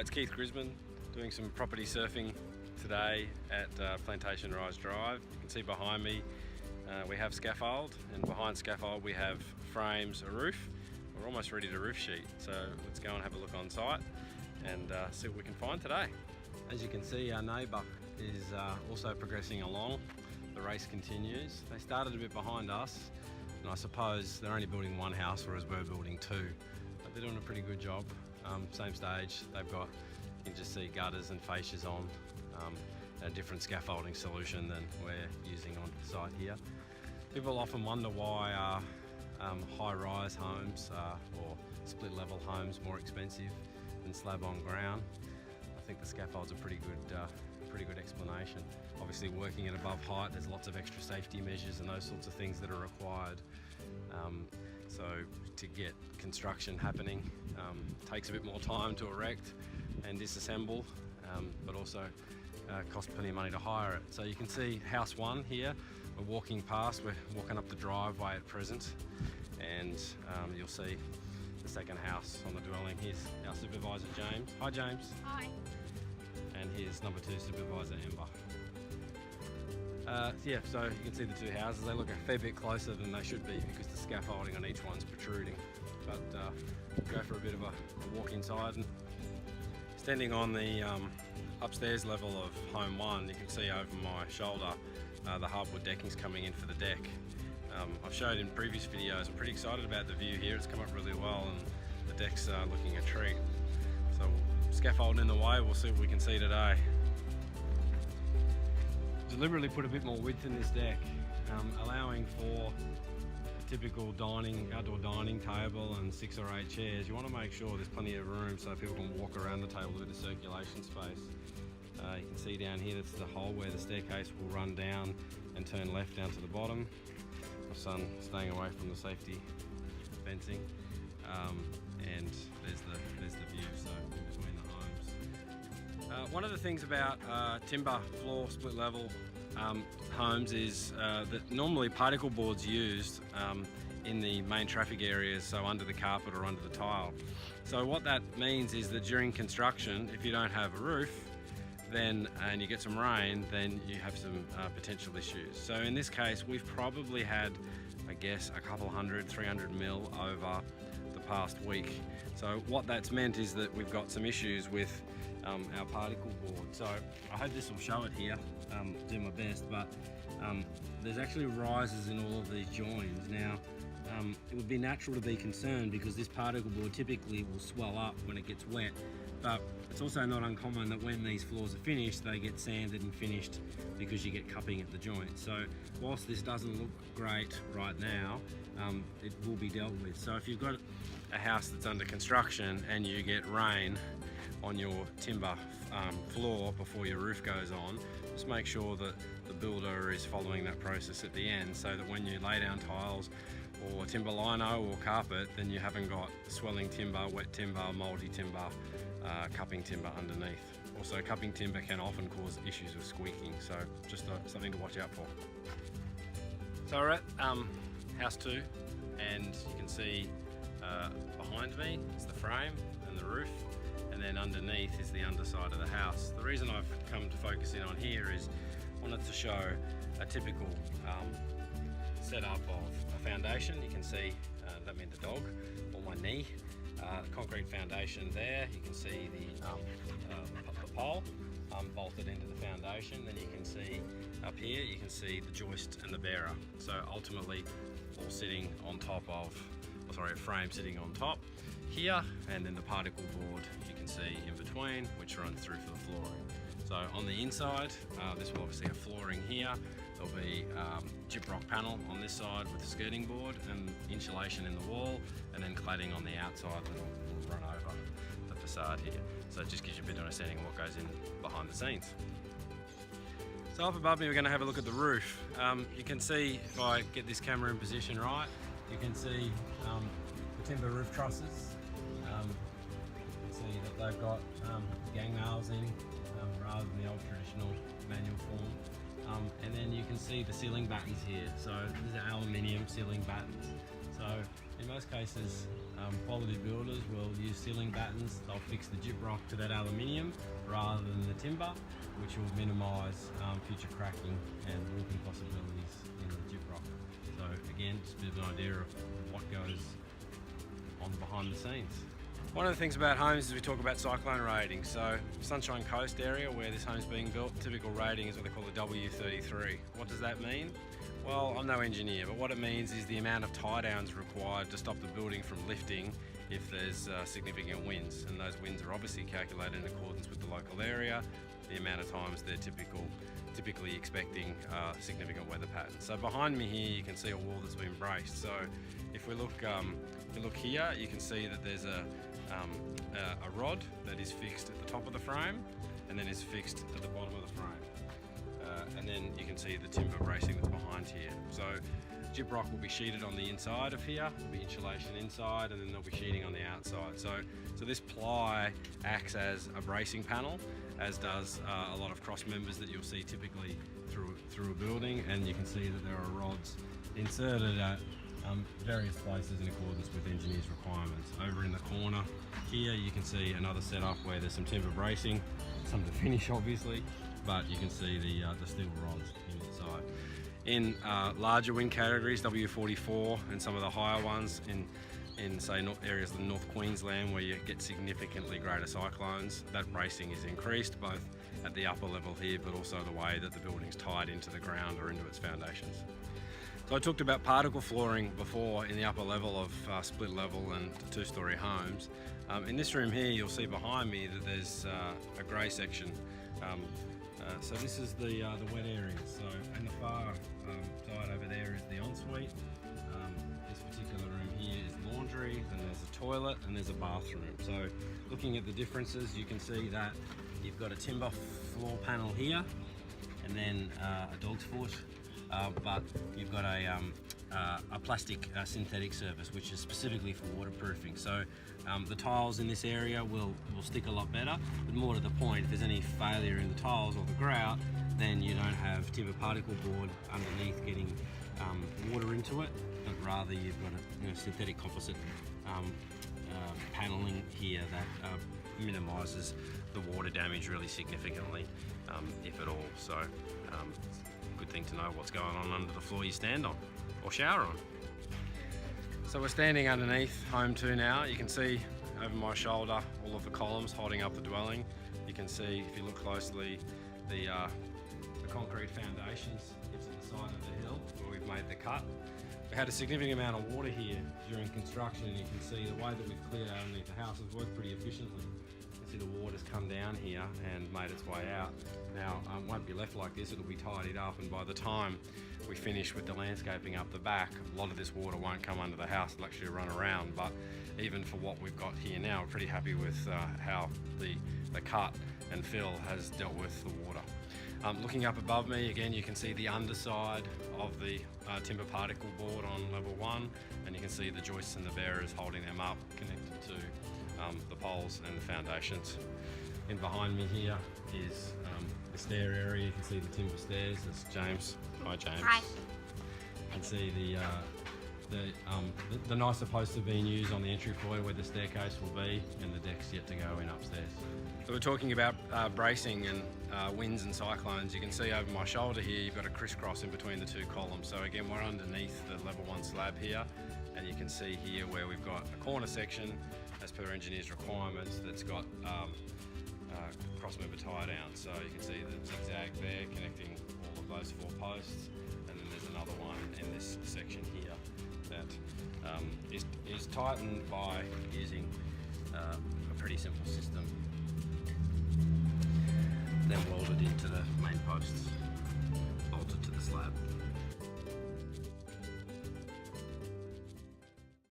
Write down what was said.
Hi, it's Keith Grisman doing some property surfing today at Plantation Rise Drive. You can see behind me we have scaffold, and behind scaffold we have frames, a roof. We're almost ready to roof sheet, so let's go and have a look on site and see what we can find today. As you can see, our neighbour is also progressing along. The race continues. They started a bit behind us, and I suppose they're only building one house, whereas we're building two. But they're doing a pretty good job. Same stage, they've got, you can just see gutters and fascias on, a different scaffolding solution than we're using on site here. People often wonder why high-rise homes or split-level homes more expensive than slab on ground. I think the scaffold's a pretty good explanation. Obviously, working at above height, there's lots of extra safety measures and those sorts of things that are required. So to get construction happening takes a bit more time to erect and disassemble, but also costs plenty of money to hire it. So you can see house one here. We're walking past, we're walking up the driveway at present, and you'll see the second house on the dwelling. Here's our supervisor, James. Hi, James. Hi. And here's number two supervisor, Amber. Yeah, so you can see the two houses. They look a fair bit closer than they should be because the scaffolding on each one's protruding. But we'll go for a bit of a walk inside. And standing on the upstairs level of home one, you can see over my shoulder the hardwood decking's coming in for the deck. I've showed in previous videos, I'm pretty excited about the view here. It's come up really well and the deck's looking a treat. So scaffolding in the way, we'll see what we can see today. Deliberately put a bit more width in this deck, allowing for a typical outdoor dining table and 6 or 8 chairs. You want to make sure there's plenty of room so people can walk around the table with a circulation space. You can see down here, that's the hole where the staircase will run down and turn left down to the bottom. My son staying away from the safety fencing, and there's the view, so in between the homes. One of the things about timber floor split level homes is that normally particle boards used in the main traffic areas, so under the carpet or under the tile. So what that means is that during construction, if you don't have a roof and you get some rain, then you have some potential issues. So in this case, we've probably had, I guess, a couple 300 mil over the past week. So what that's meant is that we've got some issues with our particle board. So I hope this will show it here, do my best, but there's actually rises in all of these joins. Now, it would be natural to be concerned because this particle board typically will swell up when it gets wet, but it's also not uncommon that when these floors are finished, they get sanded and finished because you get cupping at the joint. So whilst this doesn't look great right now, it will be dealt with. So if you've got a house that's under construction and you get rain on your timber floor before your roof goes on, just make sure that the builder is following that process at the end, so that when you lay down tiles or timber lino or carpet, then you haven't got swelling timber, wet timber, mouldy timber, cupping timber underneath. Also, cupping timber can often cause issues with squeaking, so just something to watch out for. So we're at house two, and you can see behind me is the frame and the roof, and then underneath is the underside of the house. The reason I've come to focus in on here is I wanted to show a typical setup of a foundation. You can see that meant the dog on my knee. The concrete foundation there. You can see the pole bolted into the foundation. Then you can see up here, you can see the joist and the bearer. So ultimately, all sitting on top of, a frame sitting on top here, and then the particle board you can see in between, which runs through for the flooring. So on the inside, this will obviously have flooring here. There'll be chip rock panel on this side with the skirting board and insulation in the wall, and then cladding on the outside that will run over the facade here. So it just gives you a bit of understanding of what goes in behind the scenes. So up above me, we're going to have a look at the roof. You can see, if I get this camera in position right, you can see the timber roof trusses. You can see that they've got gang nails in rather than the old traditional manual form. And then you can see the ceiling battens here. So these are aluminium ceiling battens. So In most cases, quality builders will use ceiling battens. They'll fix the gyprock to that aluminium rather than the timber, which will minimise future cracking and warping possibilities in the gyprock. So again, just a bit of an idea of what goes on behind the scenes. One of the things about homes is we talk about cyclone rating. So Sunshine Coast area where this home's being built, typical rating is what they call a W33. What does that mean? Well, I'm no engineer, but what it means is the amount of tie downs required to stop the building from lifting if there's significant winds. And those winds are obviously calculated in accordance with the local area, the amount of times they're typically expecting significant weather patterns. So behind me here you can see a wall that's been braced. So if we look here, you can see that there's a rod that is fixed at the top of the frame and then is fixed at the bottom of the frame. And then you can see the timber bracing that's behind here. So gyprock will be sheeted on the inside of here, there'll be insulation inside, and then there'll be sheeting on the outside. So this ply acts as a bracing panel, as does a lot of cross members that you'll see typically through a building, and you can see that there are rods inserted at various places in accordance with engineers' requirements. Over in the corner here you can see another setup where there's some timber bracing, some to finish obviously, but you can see the steel rods inside. In larger wind categories, W.4 and some of the higher ones in say areas of North Queensland where you get significantly greater cyclones, that bracing is increased both at the upper level here but also the way that the building's tied into the ground or into its foundations. So I talked about particle flooring before in the upper level of split level and two-storey homes. In this room here you'll see behind me that there's a grey section. So this is the wet area. So in the far side over there is the ensuite. This particular room here is laundry, then there's a toilet and there's a bathroom. So looking at the differences, you can see that you've got a timber floor panel here and then a dog's foot, but you've got a plastic synthetic surface which is specifically for waterproofing. So the tiles in this area will stick a lot better, but more to the point, if there's any failure in the tiles or the grout, then you don't have timber particle board underneath getting water into it, but rather you've got a synthetic composite paneling here that minimises the water damage really significantly, if at all. So good thing to know what's going on under the floor you stand on or shower on. So we're standing underneath Home 2 now. You can see over my shoulder all of the columns holding up the dwelling. You can see, if you look closely, the concrete foundations into the side of the hill where we've made the cut. We had a significant amount of water here during construction, and you can see the way that we've cleared out underneath the house has worked pretty efficiently. You can see the water's come down here and made its way out. Now, it won't be left like this, it'll be tidied up, and by the time we finish with the landscaping up the back, a lot of this water won't come under the house, it'll actually run around. But even for what we've got here now, we're pretty happy with how the cut and fill has dealt with the water. Looking up above me, again, you can see the underside of the timber particle board on level 1, and you can see the joists and the bearers holding them up, connected to the poles and the foundations. In behind me here is the stair area. You can see the timber stairs. That's James. Hi, James. Hi. You can see the nicer posts have been used on the entry foyer where the staircase will be, and the deck's yet to go in upstairs. So we're talking about bracing and winds and cyclones. You can see over my shoulder here you've got a crisscross in between the two columns. So again, we're underneath the level 1 slab here, and you can see here where we've got a corner section as per engineers' requirements that's got cross member tie down. So you can see the zigzag there connecting all of those 4 posts, and then there's another one in this section here that is tightened by using a pretty simple system, then welded into the main posts, bolted to the slab.